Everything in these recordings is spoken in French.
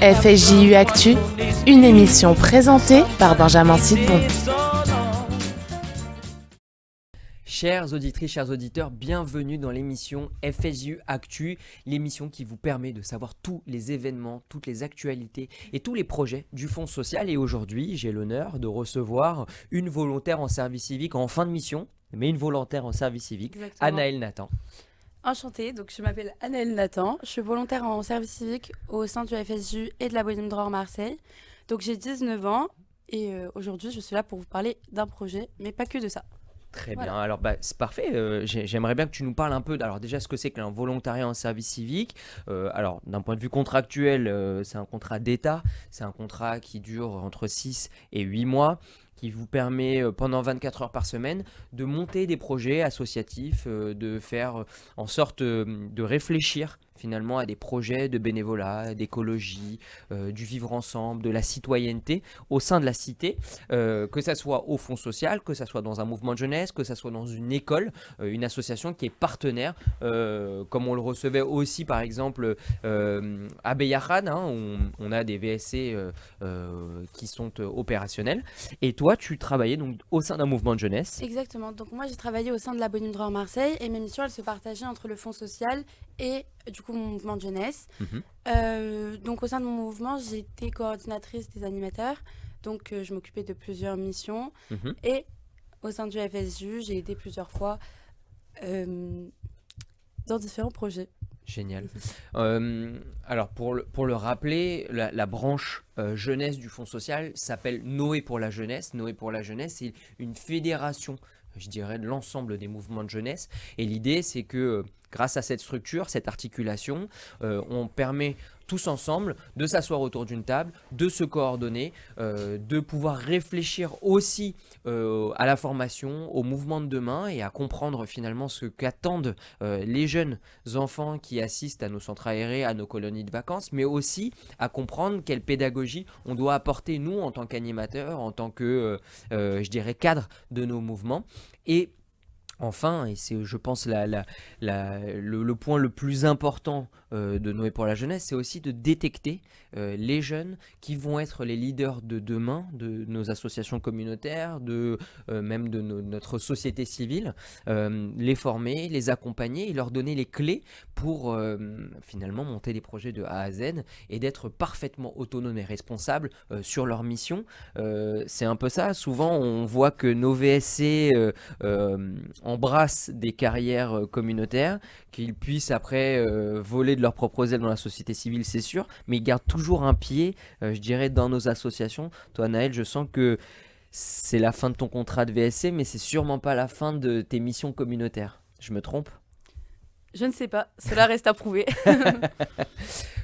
FSJU Actu, une émission présentée par Benjamin Sidbon. Chères auditrices, chers auditeurs, bienvenue dans l'émission FSJU Actu, l'émission qui vous permet de savoir tous les événements, toutes les actualités et tous les projets du Fonds social. Et aujourd'hui, j'ai l'honneur de recevoir une volontaire en service civique en fin de mission, mais une volontaire en service civique, Exactement. Anaëlle Nathan. Enchantée, donc je m'appelle Anaëlle Nathan, je suis volontaire en service civique au sein du FSJU et de la Bohémie de Dror Marseille. Donc j'ai 19 ans et aujourd'hui je suis là pour vous parler d'un projet, mais pas que de ça. Très Voilà. bien, alors c'est parfait. J'aimerais bien que tu nous parles un peu, alors déjà ce que c'est qu'un volontariat en service civique. Alors d'un point de vue contractuel, c'est un contrat d'État, c'est un contrat qui dure entre 6 et 8 mois, qui vous permet pendant 24 heures par semaine de monter des projets associatifs, de faire en sorte de réfléchir finalement à des projets de bénévolat, d'écologie, du vivre ensemble, de la citoyenneté au sein de la cité, que ça soit au Fonds social, que ça soit dans un mouvement de jeunesse, que ça soit dans une école, une association qui est partenaire, comme on le recevait aussi par exemple à Beyarad, où on a des VSC qui sont opérationnels. Et toi, tu travaillais donc au sein d'un mouvement de jeunesse. Exactement, donc moi j'ai travaillé au sein de la Bohémie de Dror Marseille et mes missions elles se partageaient entre le Fonds social et du coup mon mouvement de jeunesse. Donc au sein de mon mouvement j'étais coordinatrice des animateurs, donc je m'occupais de plusieurs missions. Et au sein du FSJU j'ai aidé plusieurs fois dans différents projets. Génial. Alors pour le rappeler, la branche jeunesse du Fonds social s'appelle Noé pour la jeunesse. Noé pour la jeunesse, c'est une fédération, je dirais, de l'ensemble des mouvements de jeunesse. Et l'idée, c'est que grâce à cette structure, cette articulation, on permet tous ensemble de s'asseoir autour d'une table, de se coordonner, de pouvoir réfléchir aussi à la formation, au mouvement de demain et à comprendre finalement ce qu'attendent les jeunes enfants qui assistent à nos centres aérés, à nos colonies de vacances, mais aussi à comprendre quelle pédagogie on doit apporter nous en tant qu'animateurs, en tant que, je dirais, cadre de nos mouvements. Et enfin, et c'est je pense le point le plus important de Noé pour la jeunesse, c'est aussi de détecter les jeunes qui vont être les leaders de demain, de nos associations communautaires, même de notre société civile, les former, les accompagner et leur donner les clés pour finalement monter des projets de A à Z et d'être parfaitement autonomes et responsables sur leur mission. C'est un peu ça, souvent on voit que nos VSC embrassent des carrières communautaires, qu'ils puissent après voler de leurs propres ailes dans la société civile, c'est sûr, mais ils gardent toujours un pied, je dirais, dans nos associations. Toi, Naël, je sens que c'est la fin de ton contrat de VSC, mais c'est sûrement pas la fin de tes missions communautaires. Je me trompe ? Je ne sais pas, cela reste à prouver.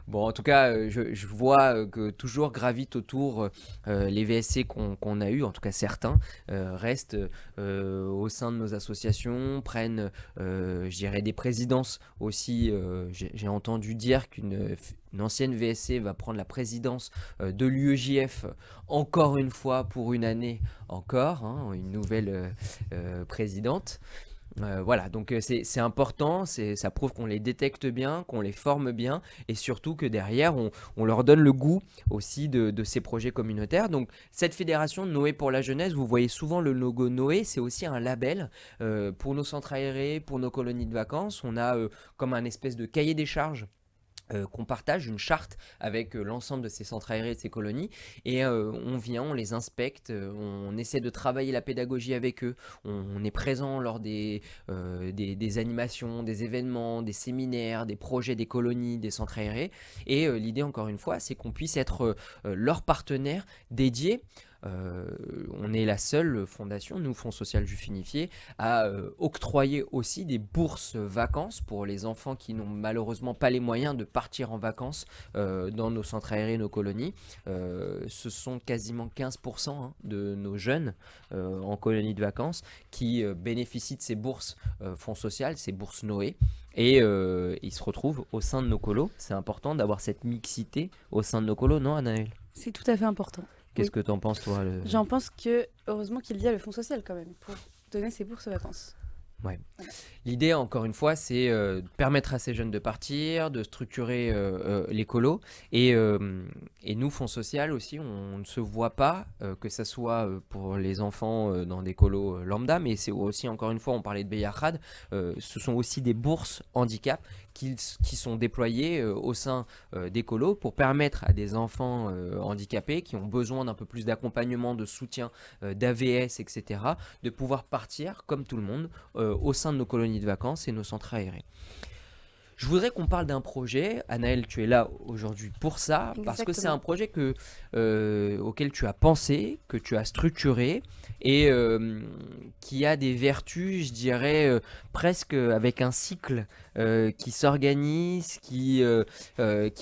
Bon, en tout cas, je vois que toujours gravitent autour les VSC qu'on a eu, en tout cas certains, restent au sein de nos associations, prennent, je dirais, des présidences aussi. J'ai entendu dire qu'une ancienne VSC va prendre la présidence de l'UEJF encore une fois pour une année encore, une nouvelle présidente. Voilà, donc c'est important, ça prouve qu'on les détecte bien, qu'on les forme bien et surtout que derrière on leur donne le goût aussi de ces projets communautaires. Donc cette fédération Noé pour la jeunesse, vous voyez souvent le logo Noé, c'est aussi un label pour nos centres aérés, pour nos colonies de vacances. On a comme un espèce de cahier des charges qu'on partage, une charte avec l'ensemble de ces centres aérés, de ces colonies, et on vient, on les inspecte, on essaie de travailler la pédagogie avec eux, on est présent lors des animations, des événements, des séminaires, des projets, des colonies, des centres aérés, et l'idée encore une fois, c'est qu'on puisse être leur partenaire dédié. On est la seule fondation, nous, Fonds social Juif Unifié, à octroyer aussi des bourses vacances pour les enfants qui n'ont malheureusement pas les moyens de partir en vacances dans nos centres aérés, nos colonies. Ce sont quasiment 15% de nos jeunes en colonies de vacances qui bénéficient de ces bourses Fonds social, ces bourses Noé. Et ils se retrouvent au sein de nos colos. C'est important d'avoir cette mixité au sein de nos colos, non, Anaëlle ? C'est tout à fait important. Qu'est-ce que t'en penses, toi J'en pense que, heureusement qu'il y a le Fonds social quand même, pour donner ses bourses vacances. Ouais. Voilà. L'idée, encore une fois, c'est de permettre à ces jeunes de partir, de structurer les colos. Et nous, Fonds Social aussi, on ne se voit pas, que ça soit pour les enfants dans des colos lambda, mais c'est aussi, encore une fois, on parlait de Beyachad, ce sont aussi des bourses handicap qui sont déployées au sein des colos pour permettre à des enfants handicapés qui ont besoin d'un peu plus d'accompagnement, de soutien, d'AVS, etc., de pouvoir partir, comme tout le monde, au sein de nos colonies de vacances et nos centres aérés. Je voudrais qu'on parle d'un projet. Anaëlle, tu es là aujourd'hui pour ça, parce que c'est un projet auquel tu as pensé, que tu as structuré et qui a des vertus, je dirais, presque avec un cycle qui s'organise, qui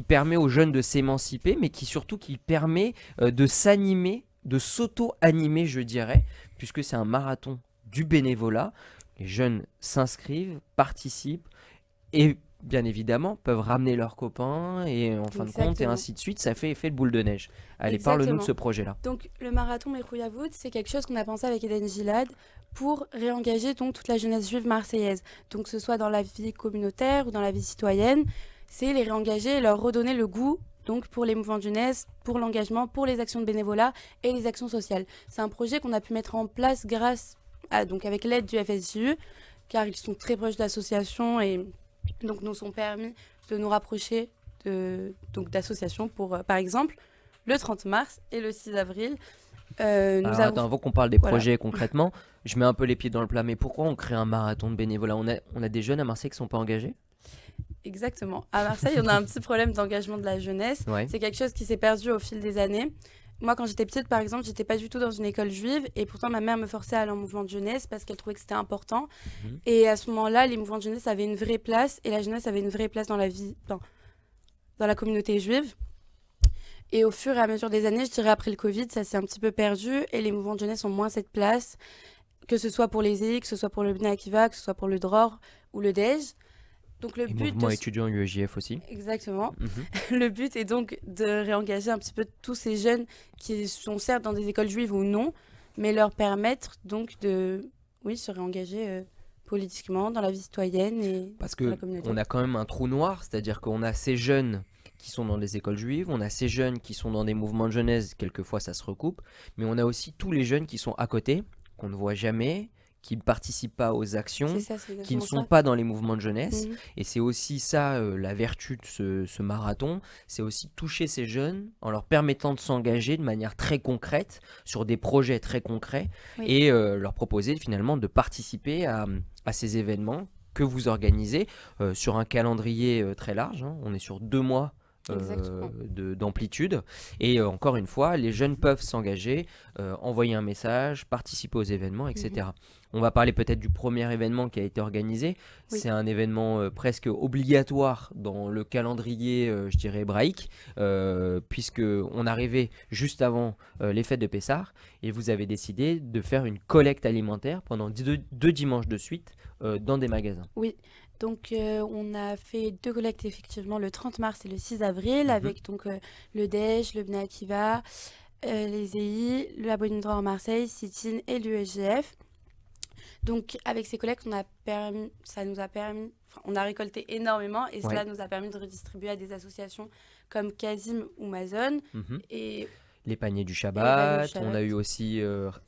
permet aux jeunes de s'émanciper, mais qui permet de s'animer, de s'auto-animer, je dirais, puisque c'est un marathon du bénévolat. Les jeunes s'inscrivent, participent et bien évidemment peuvent ramener leurs copains et en fin de compte et ainsi de suite. Ça fait effet de boule de neige. Allez, parle-nous de ce projet-là. Donc le marathon Mekhouya Vout, c'est quelque chose qu'on a pensé avec Eden Gilad pour réengager donc toute la jeunesse juive marseillaise. Donc que ce soit dans la vie communautaire ou dans la vie citoyenne, c'est les réengager et leur redonner le goût donc pour les mouvements de jeunesse, pour l'engagement, pour les actions de bénévolat et les actions sociales. C'est un projet qu'on a pu mettre en place donc avec l'aide du FSJU, car ils sont très proches de l'association et donc nous ont permis de nous rapprocher d'associations pour, par exemple, le 30 mars et le 6 avril. Attends, avant qu'on parle des projets concrètement, je mets un peu les pieds dans le plat, mais pourquoi on crée un marathon de bénévolat ? On a des jeunes à Marseille qui ne sont pas engagés ? Exactement. À Marseille, on a un petit problème d'engagement de la jeunesse. Ouais. C'est quelque chose qui s'est perdu au fil des années. Moi, quand j'étais petite, par exemple, j'étais pas du tout dans une école juive et pourtant ma mère me forçait à aller en mouvement de jeunesse parce qu'elle trouvait que c'était important. Et à ce moment-là, les mouvements de jeunesse avaient une vraie place et la jeunesse avait une vraie place dans la vie, dans la communauté juive. Et au fur et à mesure des années, je dirais après le Covid, ça s'est un petit peu perdu et les mouvements de jeunesse ont moins cette place, que ce soit pour les EI, que ce soit pour le Bnei Akiva, que ce soit pour le Dror ou le DEJ. Donc le but mouvement étudiant UEJF aussi. Exactement. Le but est donc de réengager un petit peu tous ces jeunes qui sont certes dans des écoles juives ou non, mais leur permettre donc de se réengager politiquement dans la vie citoyenne et parce dans la communauté. qu'on a quand même un trou noir, c'est-à-dire qu'on a ces jeunes qui sont dans des écoles juives, on a ces jeunes qui sont dans des mouvements de jeunesse, quelquefois ça se recoupe, mais on a aussi tous les jeunes qui sont à côté, qu'on ne voit jamais, qui ne participent pas aux actions, qui ne sont pas dans les mouvements de jeunesse. Et c'est aussi ça, la vertu de ce marathon, c'est aussi toucher ces jeunes en leur permettant de s'engager de manière très concrète sur des projets très concrets et leur proposer finalement de participer à ces événements que vous organisez sur un calendrier très large. On est sur 2 mois d'amplitude et encore une fois les jeunes peuvent s'engager, envoyer un message, participer aux événements, etc. On va parler peut-être du premier événement qui a été organisé. C'est un événement presque obligatoire dans le calendrier, je dirais, hébraïque, puisqu'on arrivait juste avant les fêtes de Pessah et vous avez décidé de faire une collecte alimentaire pendant 2 dimanches de suite dans des magasins. Oui. Donc, on a fait 2 collectes effectivement le 30 mars et le 6 avril avec donc le DEJ, le Bnei Akiva, les EI, la Bonne Droit en Marseille, Sitin et l'UEJF. Donc, avec ces collectes, on a récolté énormément et cela nous a permis de redistribuer à des associations comme Kazim ou Mazon. Et les paniers du Shabbat, on a eu aussi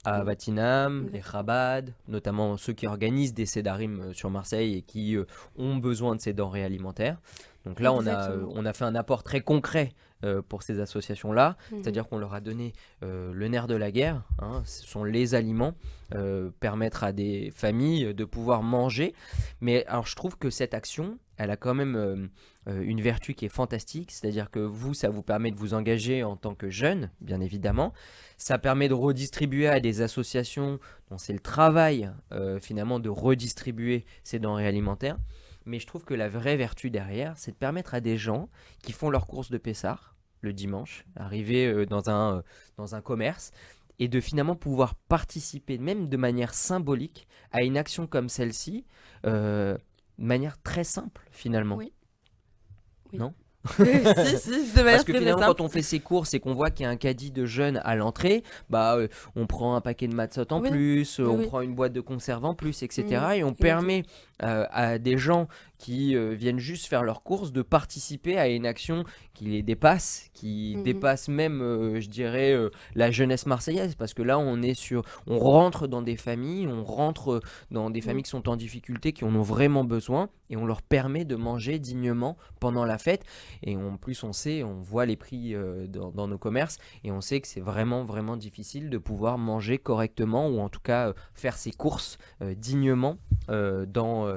à Vatinam, les Chabad, notamment ceux qui organisent des sédarim sur Marseille et qui ont besoin de ces denrées alimentaires. Donc là, on a fait un apport très concret pour ces associations-là, c'est-à-dire qu'on leur a donné le nerf de la guerre, ce sont les aliments, permettre à des familles de pouvoir manger. Mais alors je trouve que cette action, elle a quand même une vertu qui est fantastique, c'est-à-dire que ça vous permet de vous engager en tant que jeune, bien évidemment. Ça permet de redistribuer à des associations dont c'est le travail finalement de redistribuer ces denrées alimentaires. Mais je trouve que la vraie vertu derrière, c'est de permettre à des gens qui font leurs courses de Pessah le dimanche, arriver dans un commerce et de finalement pouvoir participer, même de manière symbolique, à une action comme celle-ci, de manière très simple finalement. Oui. Non ? Si, de Parce manière que très finalement, simple. quand on fait ses courses et qu'on voit qu'il y a un caddie de jeunes à l'entrée, on prend un paquet de matzot en Oui, plus, oui, on oui. prend une boîte de conserve en plus, etc. Et on Exactement. permet à des gens qui viennent juste faire leurs courses de participer à une action qui les dépasse, qui dépasse même, je dirais, la jeunesse marseillaise. Parce que là, on rentre dans des familles, on rentre dans des familles qui sont en difficulté, qui en ont vraiment besoin, et on leur permet de manger dignement pendant la fête. Et en plus, on voit les prix dans nos commerces, et on sait que c'est vraiment, vraiment difficile de pouvoir manger correctement, ou en tout cas faire ses courses dignement dans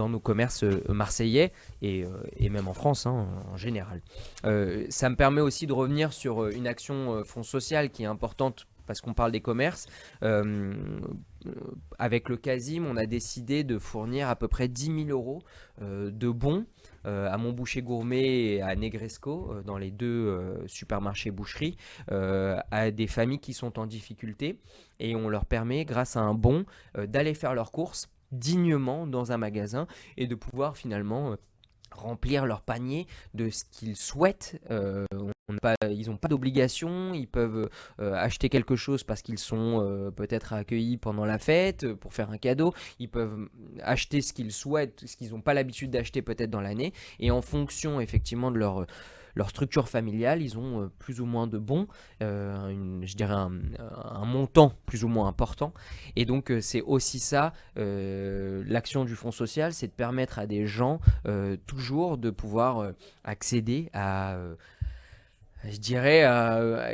nos commerces marseillais et même en France en général. Ça me permet aussi de revenir sur une action fonds social qui est importante parce qu'on parle des commerces. Avec le Casim, on a décidé de fournir à peu près 10 000 euros de bons à Mon Boucher Gourmet et à Negresco, dans les deux supermarchés boucheries, à des familles qui sont en difficulté. Et on leur permet, grâce à un bon, d'aller faire leurs courses dignement dans un magasin et de pouvoir finalement remplir leur panier de ce qu'ils souhaitent. Ils n'ont pas d'obligation, ils peuvent acheter quelque chose parce qu'ils sont peut-être accueillis pendant la fête pour faire un cadeau, ils peuvent acheter ce qu'ils souhaitent, ce qu'ils n'ont pas l'habitude d'acheter peut-être dans l'année, et en fonction effectivement de leur structure familiale, ils ont plus ou moins de bons, je dirais un montant plus ou moins important. Et donc c'est aussi ça, l'action du Fonds social, c'est de permettre à des gens toujours de pouvoir accéder à... je dirais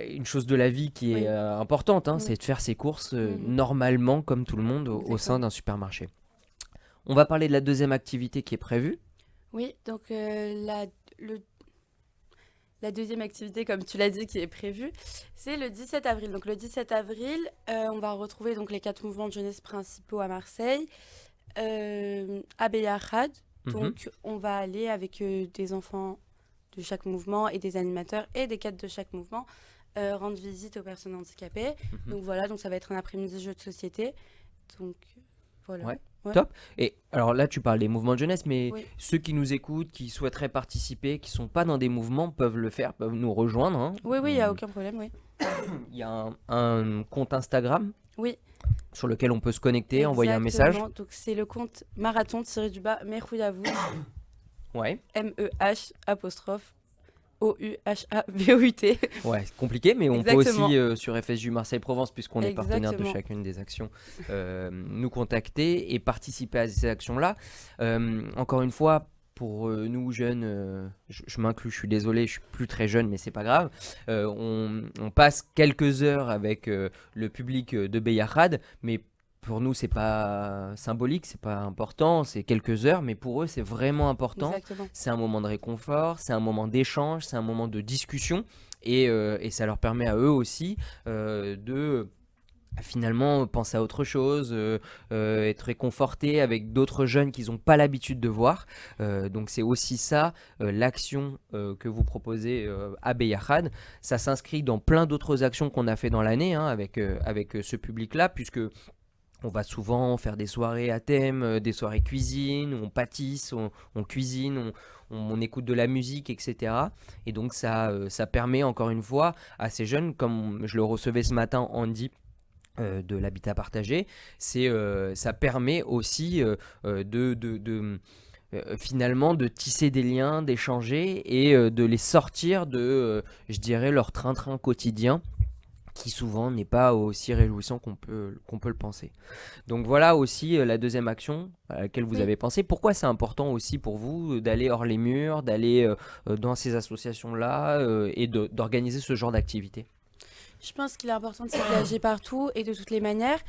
une chose de la vie qui est importante, c'est de faire ses courses normalement comme tout le monde au sein d'un supermarché. On va parler de la deuxième activité qui est prévue. Oui, donc la deuxième activité, comme tu l'as dit, qui est prévue, c'est le 17 avril. Donc le 17 avril, on va retrouver donc, les 4 mouvements de jeunesse principaux à Marseille, à Beyarad. Donc on va aller avec des enfants de chaque mouvement et des animateurs et des cadres de chaque mouvement rendre visite aux personnes handicapées. Donc voilà, donc ça va être un après-midi jeu de société. Donc voilà. Ouais. Top. Et alors là, tu parles des mouvements de jeunesse, mais ceux qui nous écoutent, qui souhaiteraient participer, qui ne sont pas dans des mouvements, peuvent le faire, peuvent nous rejoindre. Oui, il n'y a aucun problème, oui. Il y a un compte Instagram sur lequel on peut se connecter, envoyer un message. Donc c'est le compte marathon-Mehrouyavu. MEH apostrophe OUHAVOUT. Ouais, c'est compliqué, mais on peut aussi sur FSJU Marseille-Provence, puisqu'on est partenaire de chacune des actions, nous contacter et participer à ces actions-là. Encore une fois, pour nous jeunes, je m'inclus, je suis désolé, je suis plus très jeune, mais c'est pas grave. On passe quelques heures avec le public de Beyarad, mais pour nous, c'est pas symbolique, c'est pas important, c'est quelques heures, mais pour eux, c'est vraiment important. Exactement. C'est un moment de réconfort, c'est un moment d'échange, c'est un moment de discussion, et ça leur permet à eux aussi de finalement penser à autre chose, être réconfortés avec d'autres jeunes qu'ils n'ont pas l'habitude de voir. Donc c'est aussi ça, l'action que vous proposez à Beyarad. Ça s'inscrit dans plein d'autres actions qu'on a fait dans l'année avec ce public-là, puisque on va souvent faire des soirées à thème, des soirées cuisine, où on pâtisse, on cuisine, on écoute de la musique, etc. Et donc ça permet encore une fois à ces jeunes, comme je le recevais ce matin, Andy, de l'habitat partagé, ça permet aussi finalement de tisser des liens, d'échanger et de les sortir de, je dirais, leur train-train quotidien, qui souvent n'est pas aussi réjouissant qu'on peut le penser. Donc voilà aussi la deuxième action à laquelle vous avez pensé. Pourquoi c'est important aussi pour vous d'aller hors les murs, d'aller dans ces associations-là et d'organiser ce genre d'activité ? Je pense qu'il est important de s'engager partout et de toutes les manières.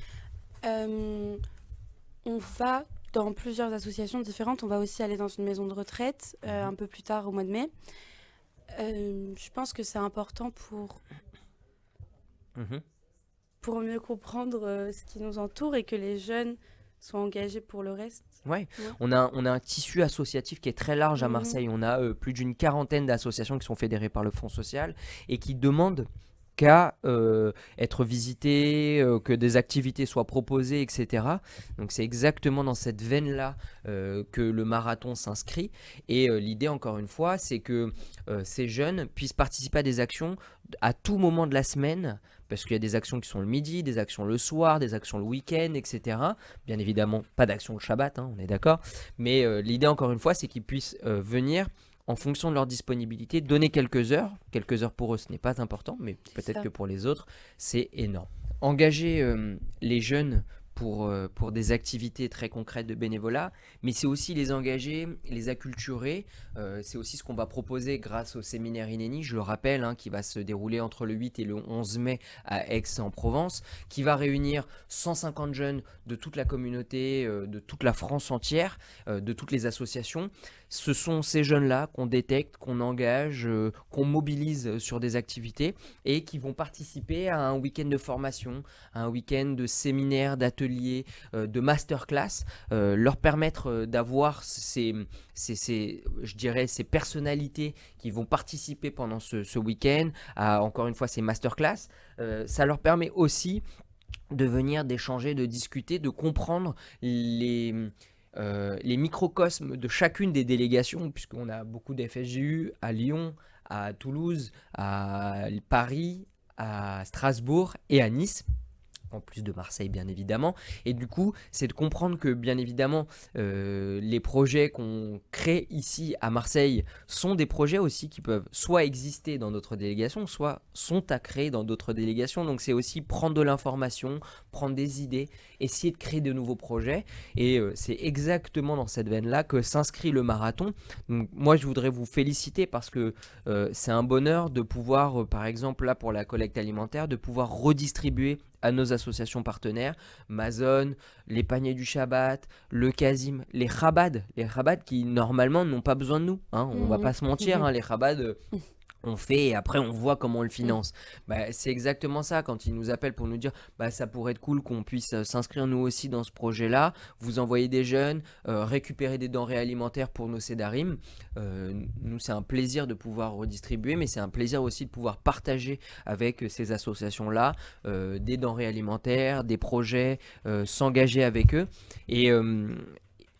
On va dans plusieurs associations différentes. On va aussi aller dans une maison de retraite un peu plus tard au mois de mai. Je pense que c'est important pour mieux comprendre ce qui nous entoure et que les jeunes soient engagés pour le reste. Ouais. On a un tissu associatif qui est très large à Marseille. On a plus d'une 40aine d'associations qui sont fédérées par le Fonds social et qui demandent qu'à être visité, que des activités soient proposées, etc. Donc c'est exactement dans cette veine-là que le marathon s'inscrit. Et l'idée, encore une fois, c'est que ces jeunes puissent participer à des actions à tout moment de la semaine, parce qu'il y a des actions qui sont le midi, des actions le soir, des actions le week-end, etc. Bien évidemment, pas d'action le Shabbat, on est d'accord. Mais l'idée, encore une fois, c'est qu'ils puissent venir en fonction de leur disponibilité, donner quelques heures. Quelques heures pour eux, ce n'est pas important, mais peut-être que pour les autres, c'est énorme. Engager les jeunes pour des activités très concrètes de bénévolat, mais c'est aussi les engager, les acculturer. C'est aussi ce qu'on va proposer grâce au séminaire Inéni, je le rappelle, qui va se dérouler entre le 8 et le 11 mai à Aix-en-Provence, qui va réunir 150 jeunes de toute la communauté, de toute la France entière, de toutes les associations. Ce sont ces jeunes-là qu'on détecte, qu'on engage, qu'on mobilise sur des activités et qui vont participer à un week-end de formation, à un week-end de séminaire, d'atelier, de masterclass, leur permettre d'avoir ces personnalités qui vont participer pendant ce week-end à, encore une fois, ces masterclass. Ça leur permet aussi de venir, d'échanger, de discuter, de comprendre les microcosmes de chacune des délégations, puisqu'on a beaucoup d'FSJU à Lyon, à Toulouse, à Paris, à Strasbourg et à Nice, en plus de Marseille bien évidemment. Et du coup, c'est de comprendre que bien évidemment, les projets qu'on crée ici à Marseille sont des projets aussi qui peuvent soit exister dans d'autres délégations, soit sont à créer dans d'autres délégations. Donc c'est aussi prendre de l'information, prendre des idées, essayer de créer de nouveaux projets. Et c'est exactement dans cette veine-là que s'inscrit le marathon. Donc moi, je voudrais vous féliciter parce que c'est un bonheur de pouvoir, par exemple là pour la collecte alimentaire, de pouvoir redistribuer à nos associations partenaires, Mazone, les paniers du Shabbat, le Kazim, les Chabad qui normalement n'ont pas besoin de nous, on va pas se mentir, les Chabad on fait et après on voit comment on le finance. C'est exactement ça, quand ils nous appellent pour nous dire ça pourrait être cool qu'on puisse s'inscrire nous aussi dans ce projet là, vous envoyez des jeunes, récupérer des denrées alimentaires pour nos Sédarim. Nous c'est un plaisir de pouvoir redistribuer, mais c'est un plaisir aussi de pouvoir partager avec ces associations là des denrées alimentaires, des projets, s'engager avec eux.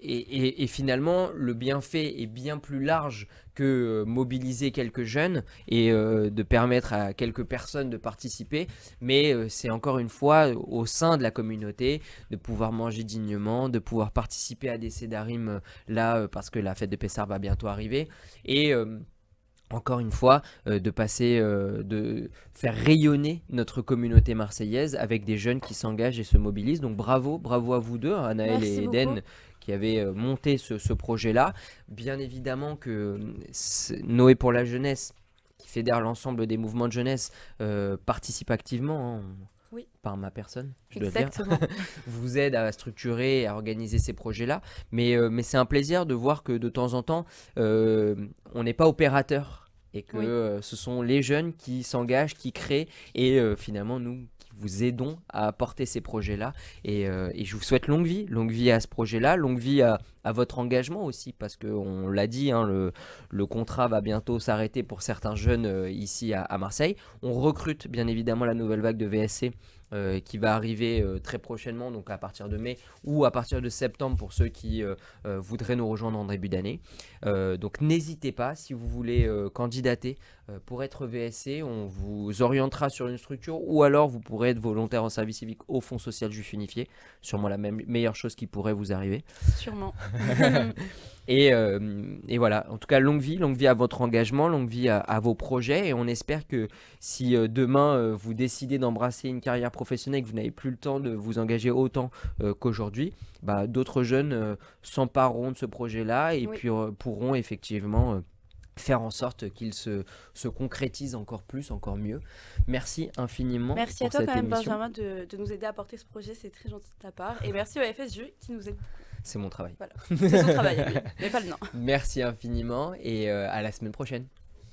Et finalement, le bienfait est bien plus large que mobiliser quelques jeunes et de permettre à quelques personnes de participer. Mais c'est encore une fois au sein de la communauté de pouvoir manger dignement, de pouvoir participer à des sédarim parce que la fête de Pessah va bientôt arriver. Et encore une fois, de faire rayonner notre communauté marseillaise avec des jeunes qui s'engagent et se mobilisent. Donc bravo à vous deux, Anaël et Eden, beaucoup, qui avaient monté ce projet-là. Bien évidemment que Noé pour la jeunesse, qui fédère l'ensemble des mouvements de jeunesse, participe activement. Oui. Par ma personne, je Exactement. dois dire, vous aide à structurer et à organiser ces projets-là. Mais c'est un plaisir de voir que de temps en temps, on n'est pas opérateur et que ce sont les jeunes qui s'engagent, qui créent et finalement nous qui vous aidons à porter ces projets-là. Et je vous souhaite longue vie à ce projet-là, longue vie à votre engagement aussi, parce qu'on l'a dit, le contrat va bientôt s'arrêter pour certains jeunes ici à Marseille. On recrute bien évidemment la nouvelle vague de VSC qui va arriver très prochainement, donc à partir de mai ou à partir de septembre pour ceux qui voudraient nous rejoindre en début d'année. Donc n'hésitez pas, si vous voulez candidater pour être VSC, on vous orientera sur une structure ou alors vous pourrez être volontaire en service civique au Fonds social juif unifié, sûrement la meilleure chose qui pourrait vous arriver. Sûrement. Et voilà, en tout cas longue vie à votre engagement, longue vie à vos projets, et on espère que si demain vous décidez d'embrasser une carrière professionnelle et que vous n'avez plus le temps de vous engager autant qu'aujourd'hui, d'autres jeunes s'empareront de ce projet-là et puis pourront effectivement faire en sorte qu'il se concrétise encore plus, encore mieux. Merci infiniment. Merci pour à toi cette quand même, émission. Benjamin, de nous aider à porter ce projet, c'est très gentil de ta part. Et merci au FSJU qui nous aide. C'est mon travail. Voilà, c'est son travail, mais pas le nôtre. Merci infiniment et à la semaine prochaine.